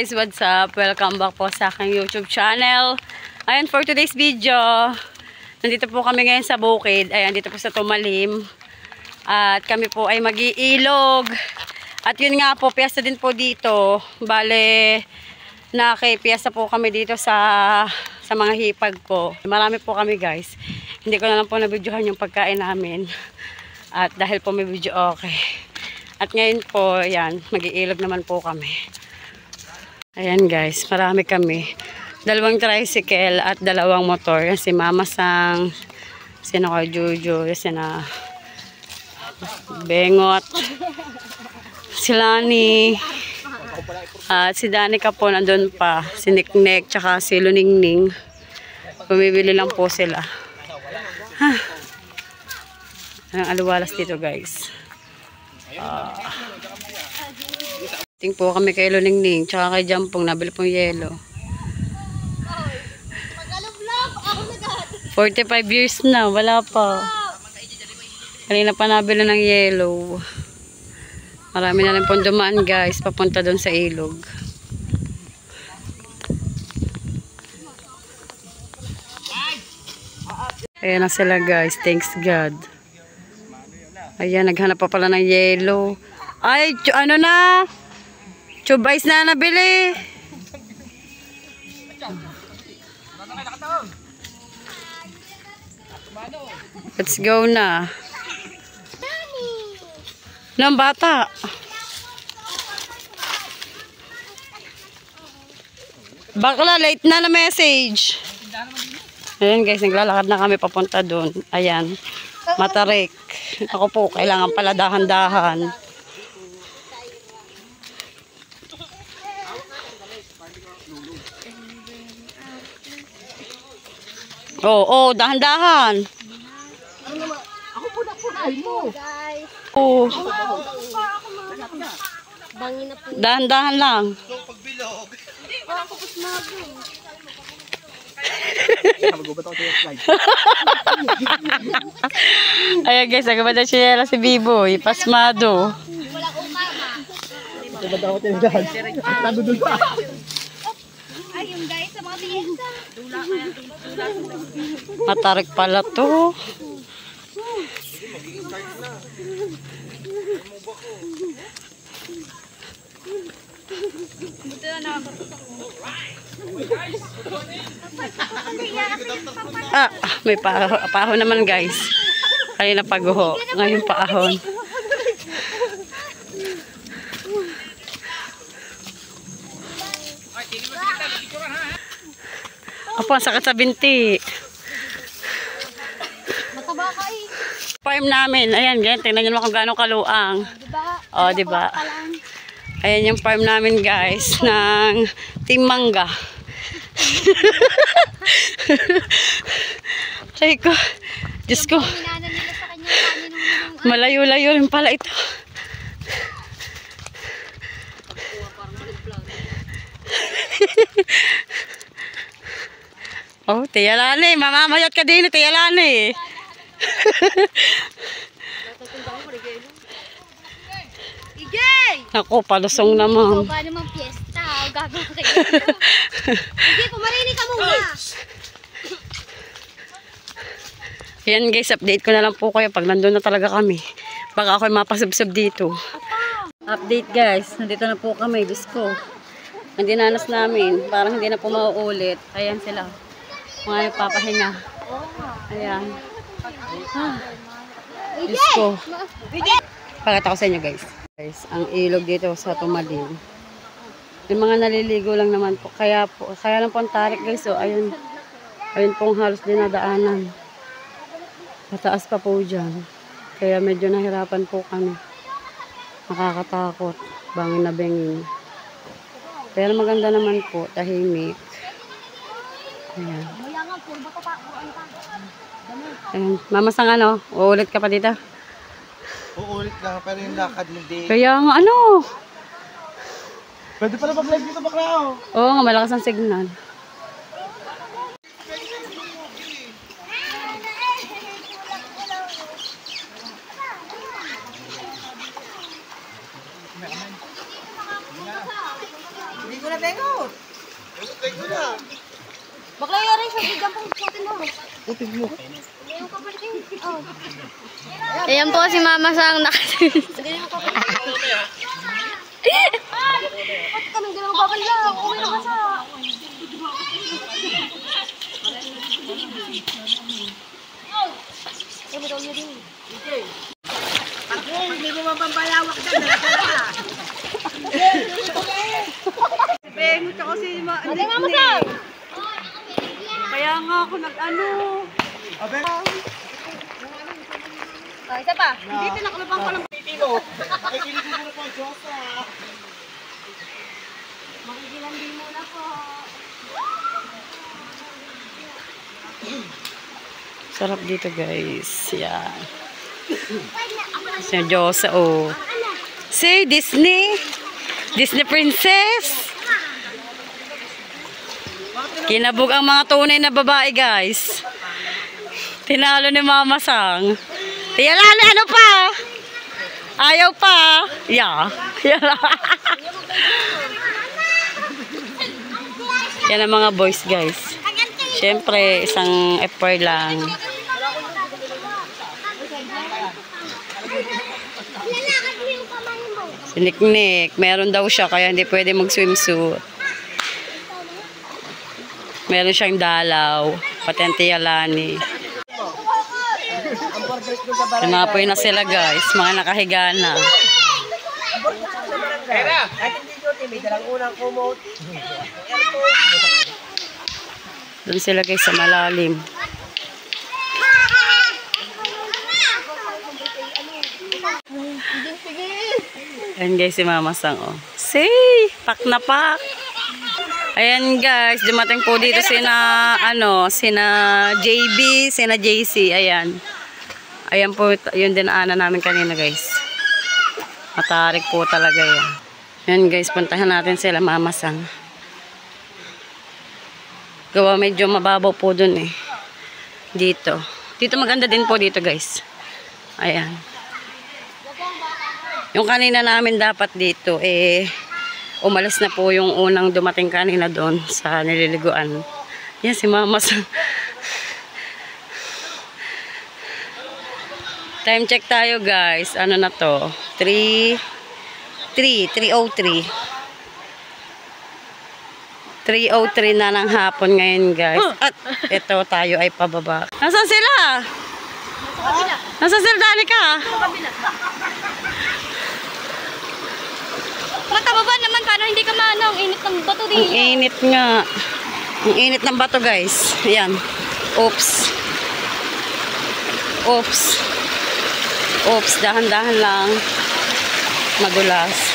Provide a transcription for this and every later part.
guys, what's up? Welcome back po sa aking YouTube channel. Ayan, for today's video, nandito po kami ngayon sa bukid. Ayan, dito po sa Tumalim. At kami po ay mag-iilog. At yun nga po, piyesta din po dito. Bale, piyesta po kami dito sa mga hipag po. Marami po kami guys. Hindi ko na lang po na-videohan yung pagkain namin. At dahil po may video okay. At ngayon po, ayan, mag-iilog naman po kami. Ayan guys, marami kami. 2 tricycle at 2 motor. Yan si Mama Sang, sino ka Jojo, sina Bengot, si Lani, at si Danica po nandun pa, si Niknek, tsaka si Luningning. Bumibili lang po sila. Ang aliwalas dito guys. Ting po kami kay Luningning, tsaka kay Jampong, nabili pong yelo. 45 years na, wala pa. Kanina pa nabili ng yelo. Marami na rin pong dumaan guys, papunta doon sa ilog. Ayan na sila guys, thanks God. Ayan, naghanap pa pala ng yelo. Ay, ano na? Chubais na nabili. Let's go na. Ng bata. Bakla, late na message. Ayan guys, naglalakad na kami papunta doon. Ayan, Matarik. Ako po, kailangan pala dahan-dahan. Oo, dahan-dahan. Ako po mo. Oo. Bangin na po. Dahan-dahan lang. Pagbilog. Wala ko pasmado. Ayan guys, nagabad na siya si Biboy. Pasmado. Wala ko mama. Nagabad ako tindahan. Nandun pa. Ay, yung guys sa mga piyesta. Matarik pala to. May paahon naman guys. Kanina paguho, ngayon paahon. Apo, ang sakit sa binti. Mataba ka eh. Farm namin, ayan, ganyan, tingnan nyo naman kung gano'ng kaluang. Diba? O, diba? Ayan yung farm namin guys, ng Team Mangga. Say ko, Diyos ko, Minana nila sa kanya kanin ng malayo-layo rin pala ito. Oh, tiyalani, mamamayot ka din, tiyalani. Igay! Ako, palusong naman. Ba naman piyesta? Gagawin kayo. Igay, pumarili ka muna. Yan guys, update ko na lang po kayo pag nandun na talaga kami. Baka ako'y mapasubsob dito. Update guys, nandito na po kami, Diyos ko. Ang dinanas namin, parang hindi na po mauulit. Ayan sila, mga nagpapahinga. Ayan. Diyos ko. Pakita ko sa inyo guys. Guys, ang ilog dito sa Tumalim. Yung mga naliligo lang naman po. Kaya lang po ang tarik guys. So, ayun pong halos dinadaanan. Pataas pa po dyan. Kaya medyo nahirapan po kami. Nakakatakot. Bangin na bengin. Pero maganda naman po. Tahimik. Ayan. Ayan. Mama Sang ano? Uulit ka pa dito? Uulit lang, pero yung lakad hindi. Kaya nga ano? Pwede pala mag-live dito baklao. Oo nga, malakas ang signal. Hindi ko na Dengot na. Bakla yari siya, bigyan pong putin mo. Putin mo. Yung kapalitin. Oh. Ayan po si Mama Sang nakasin. Hindi yung kapalitin. Ba't kaming ganang babala? Uwi na ka sa... Sabi daw niya din. Hindi mo mapambayawak dyan. Bengot ako si Hindi Mama Sang! Kaya nga ako nag-ano. Abe. Oh, isa pa. Hindi, tinaklapan ko lang. Titino. Nakikinig mo na po ang Diyos Makikilandi muna po. Sarap dito guys. Yan. Si Diyosa oh. Si Disney. Disney princess. Kinabog ang mga tunay na babae guys. Tinalo ni Mama Sang. Tiyalali, ano pa? Ayaw pa. Yeah. Yan ang mga boys guys. Siyempre, isang FR lang. Si Nick, meron daw siya kaya hindi pwede mag-swimsuit. Meron siyang dalaw. Patente Yalani. Tumapoy na sila guys. Mga nakahiga na. Doon sila guys sa malalim. Ayan guys si Mama Sang oh. Say! Pak na pak! Ayan guys, dumating po dito sina JB, sina JC, ayan. Ayan po, yun din ana namin kanina guys. Matarik po talaga yan. Ayan guys, puntahan natin sila Mama Sang. Gawa medyo mababaw po dun eh. Dito. Dito maganda din po dito guys. Ayan. Yung kanina namin dapat dito eh umalis na po yung unang dumating kanina doon sa nililiguan. Yan si Mama Sang. Time check tayo guys. Ano na to? 3:03. 3:03 na ng hapon ngayon guys. At ito tayo ay pababa. Nasaan sila? Nasaan sila Danica? Magkababa naman para hindi ka maano. Ang init ng bato din. Ang init nga. Ang init ng bato guys. Ayan. Oops. Oops. Oops. Dahan-dahan lang. Madulas.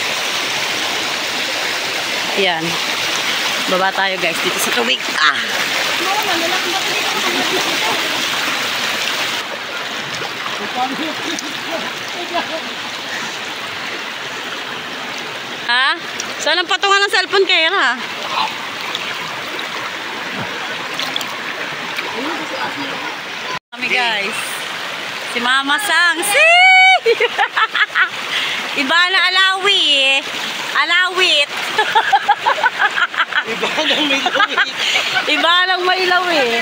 Ayan. Baba tayo guys dito sa tubig. Ah! Ha? Saan ang patungan ng cellphone kayo ha? Kami guys. Si Mama Sang. Iba na alawi eh. Alawit. Iba nang may lawit. Iba lang may ilaw eh.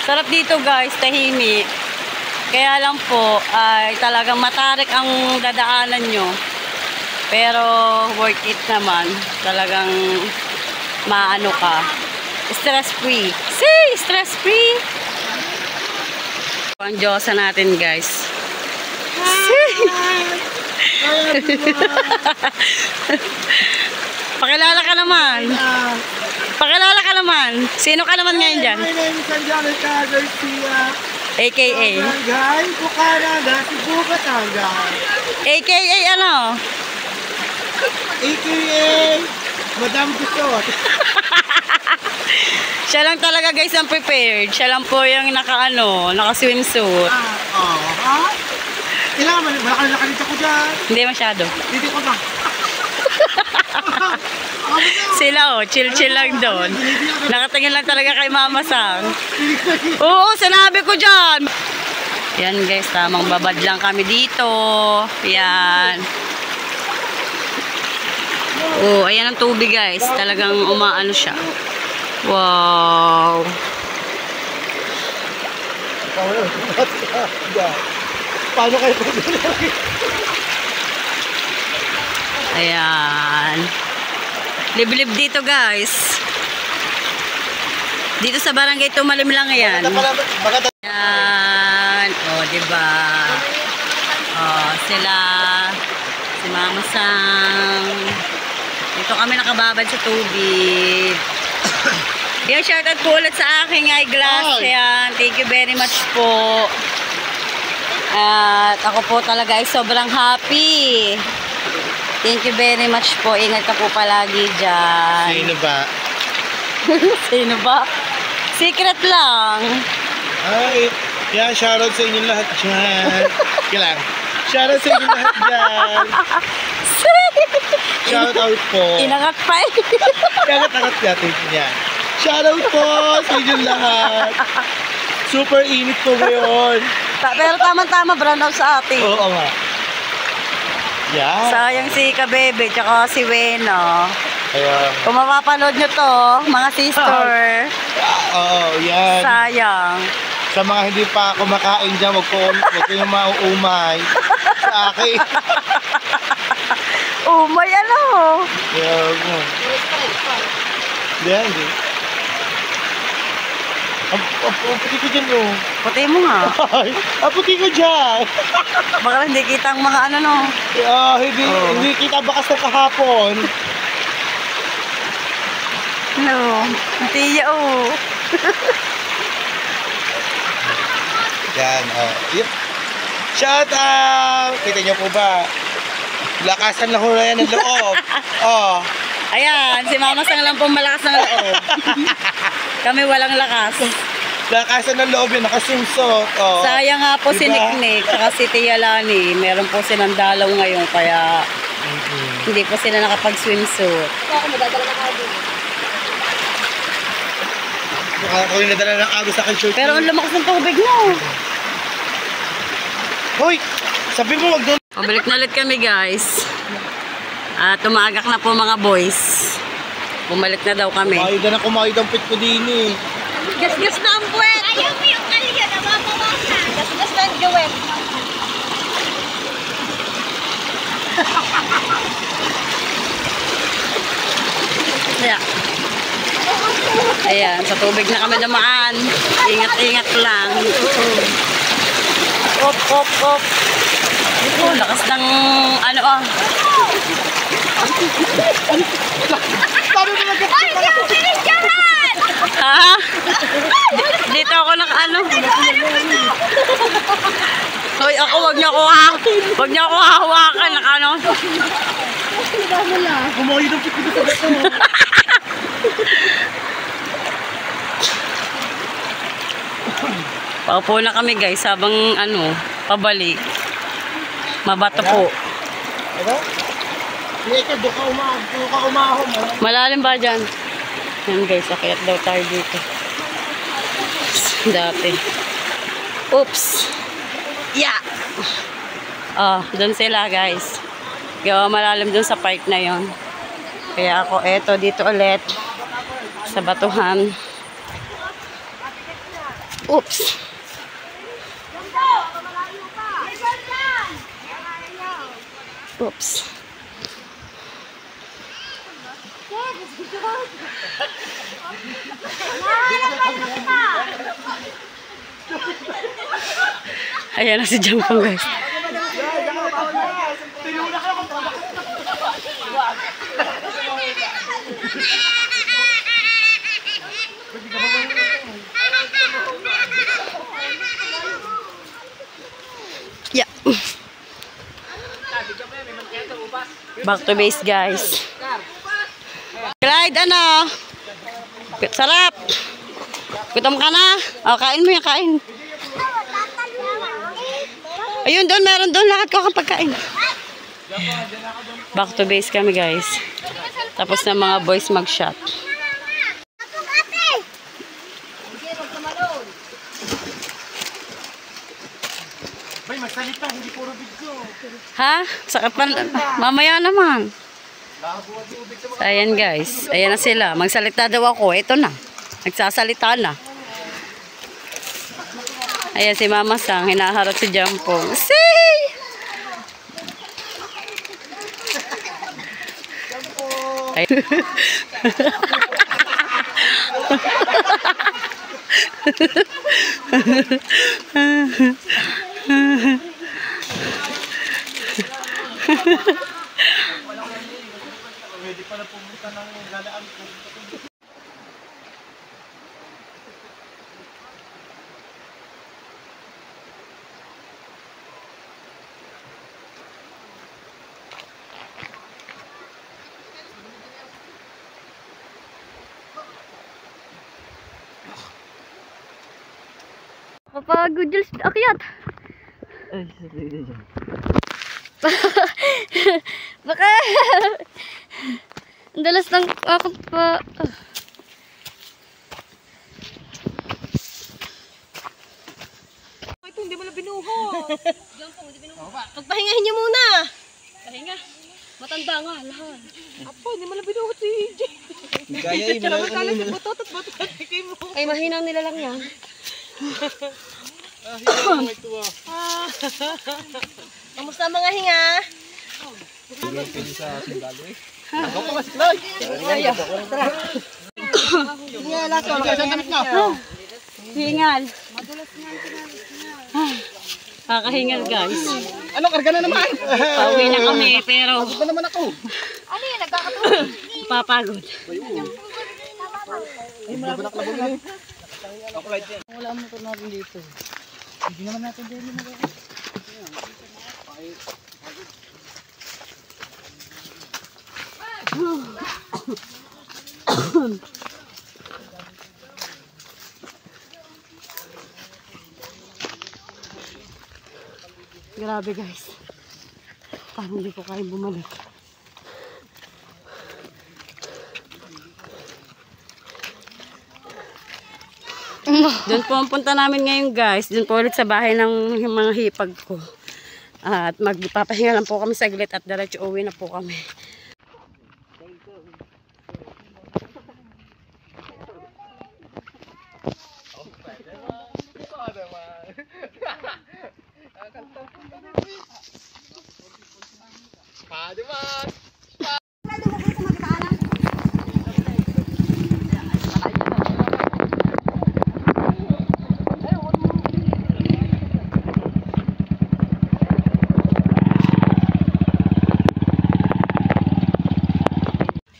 Sarap dito guys, tahimik. Kaya lang po, ay talagang matarik ang dadaanan nyo. Pero worth it naman. Talagang maano ka. Stress free. See, stress free. Ang Diyosa natin guys. Pakilala ka naman. Pakilala ka naman. Sino ka naman ngayon dyan? My name is Angelica Garcia. AKA. Barangay Bucanada, Cebu, Batangas. AKA ano? AKA Madam Gusot. Siya lang talaga guys ang prepared. Siya lang po yung naka-swimsuit. Ha? Kailangan mo, wala ka na nakalita ko dyan. Hindi masyado. Dito ko ba? Sila chill-chill lang doon. Nakatingin lang talaga kay Mama Sang. Oo, sinabi ko dyan. Yan guys, tamang babad lang kami dito. Yan. Oh, ayan ang tubig guys. Talagang umaano siya. Wow. Paano kayo? Ayan. Liblib dito guys. Dito sa barangay Tumalim lang yan. Ayan. O, diba? O, sila. Si Mama Sang. Dito kami nakababad sa tubig. Yan, shoutout po ulit sa aking eyeglass. Ayan. Thank you very much po. At ako po talaga ay sobrang happy. Thank you very much po. Ingat ka po palagi dyan. Sino ba? Sino ba? Secret lang. Ay, yan, shoutout sa inyong lahat dyan. Kailang. Shoutout sa inyong lahat dyan. Shoutout po. Inangat pa eh. Kagat-angat natin niya. Shoutout po sa inyong lahat. Super init po ngayon. Pero tama-tama brown out sa atin. Oo nga. Yan. Sayang si Kabebe tsaka si Weno. Ayan. Kung mapapanood nyo to, mga sister, Oo, yan. sayang. Sa mga hindi pa kumakain dyan, wag kayong mauumay sa akin. Oh, may ano. Yan. Yan. Ang puti ko dyan, oh. Puti mo nga. Ay, ang puti ko dyan. Baka hindi kita ang mga ano no. Hindi kita bakas na kahapon. No, tiya oh. Yan, oh. Yep. Shout out! Kita niyo po ba? Lakasan lang ho na yan ng loob. Oh. Ayan, si Mama Sang lang po malakas ng loob. Kami walang lakas. Lakasan ng loob yun, nakasunsot. Oh. Sayang nga po si Diba? Niknik saka si Tia Lani. Meron po silang dalaw ngayon kaya hindi po sila nakapag-swimsuit. Ako yung nadala ng agos sa akin shirt. Pero ang lumakas ng tubig mo. Hoy! Sabi mo wag doon. Pabalik na ulit kami guys. At tumagak na po mga boys. Bumalik na daw kami. Kumayod ang pit ko din eh. Gas-gas na ang puwet! Ayaw mo yung kalya na mabawasan. Gas-gas na ang gawin. Kaya. Ayan, sa tubig na kami dumaan. Ingat-ingat lang. Op, op, op. Ito, lakas ng ano ah. Ay, yung pinisyahan! Ha? Dito ako naka-ano. Hoy, ako wag niyo ako wag niyo ako hawakan naka-ano. Kumayod ang pit ko sa gato. Paupo na kami guys habang ano, pabalik. Mabato po. Ano? Hindi ka, doon ka umahom. Malalim ba dyan? Yan guys, akyat daw tayo dito. Dati. Oops. Yeah. Doon sila guys. Gawa malalim doon sa park na yon. Kaya ako eto dito ulit. Sa batuhan. Oops. Oops. Ayan na si Jampong guys. Yeah. Back to base guys. Clyde, ano? Sarap. Gutom ka na? O, kain mo yan, kain. Ayun, doon, meron doon. Lakad ko kapag kain. Back to base kami guys. Tapos na mga boys mag-shot. Bay, magsalita, hindi puro video. Ha? Sakit pa. Mamaya naman. So, ayan guys. Ayan na sila. Magsalita daw ako. Ito na. Nagsasalita na. Ayan si Mama Sang. Hinaharap si Jampong. Say! Ay. Pwede pala pumunta ng galaan ko. Papagod Jules, akyat. Ay, sorry. Baka. Ang dalas ng ako pa. Ito, hindi mo na binuho. Pagpahingahin niyo muna. Pahinga. Matanda nga, lahat. Apo, hindi mo na binuho si Jay. Kaya yun. Si Butot at Butot. Ay, mahinaw nila lang yan. Kamusta mga hinga? Hingal. Kakahingal guys. Ano, karga na naman? Pauwi na kami pero Ano naman ako? Ano yun, nagkakatulog? papagod. Ay, malabalak na ba? Ako right dyan. Wala ang motor natin dito. Hindi naman natin din magagawa. Grabe guys. Parang hindi ko kaya bumalik. Doon po ang punta namin ngayon guys. Doon po ulit sa bahay ng mga hipag ko. At magpapahinga lang po kami saglit at diretso uwi na po kami.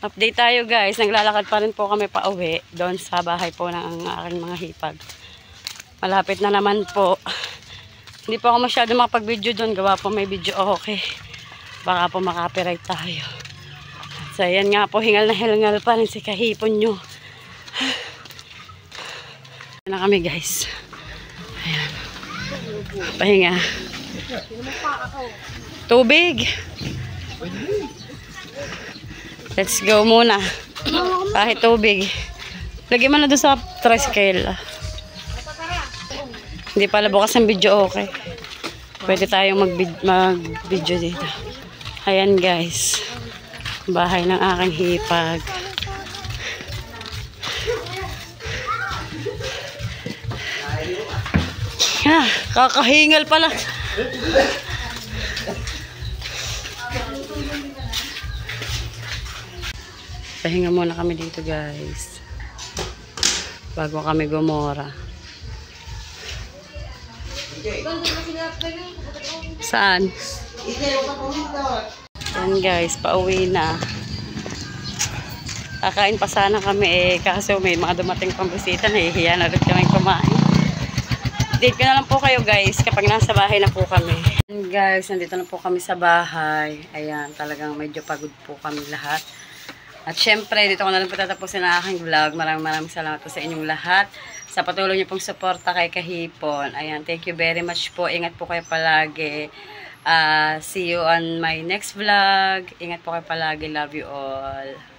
Update tayo guys. Naglalakad pa rin po kami pa uwi. Doon sa bahay po ng aking mga hipag. Malapit na naman po. Hindi po ako masyado makapag-video doon. Gawa po may video okay. Baka po makapiright tayo. So ayan nga po. Hingal na hingal pa rin si kahipon nyo. Ayan na kami guys. Ayan. Pahinga. Tubig. Let's go muna. Kahit tubig. Lagyan mo na doon sa tricycle. Hindi pala bukas ang video okay. Pwede tayong mag-video dito. Ayan guys. Bahay ng aking hipag. Ah, kakahingal pala. Pahinga muna kami dito guys. Bago kami gumora. Saan? Yan guys, pauwi na. Kakain pa sana kami kaso may mga dumating pang bisita. Nahihiya na ulit kami kumain. Date ko na lang po kayo guys kapag nasa bahay na po kami. And guys, nandito na po kami sa bahay. Ayan, talagang medyo pagod po kami lahat. At syempre, dito ko na lang po tatapusin ang aking vlog. Maraming salamat po sa inyong lahat. Sa patuloy niyo pong suporta kay Kahipon. Ayan, thank you very much po. Ingat po kayo palagi. See you on my next vlog. Ingat po kayo palagi. Love you all.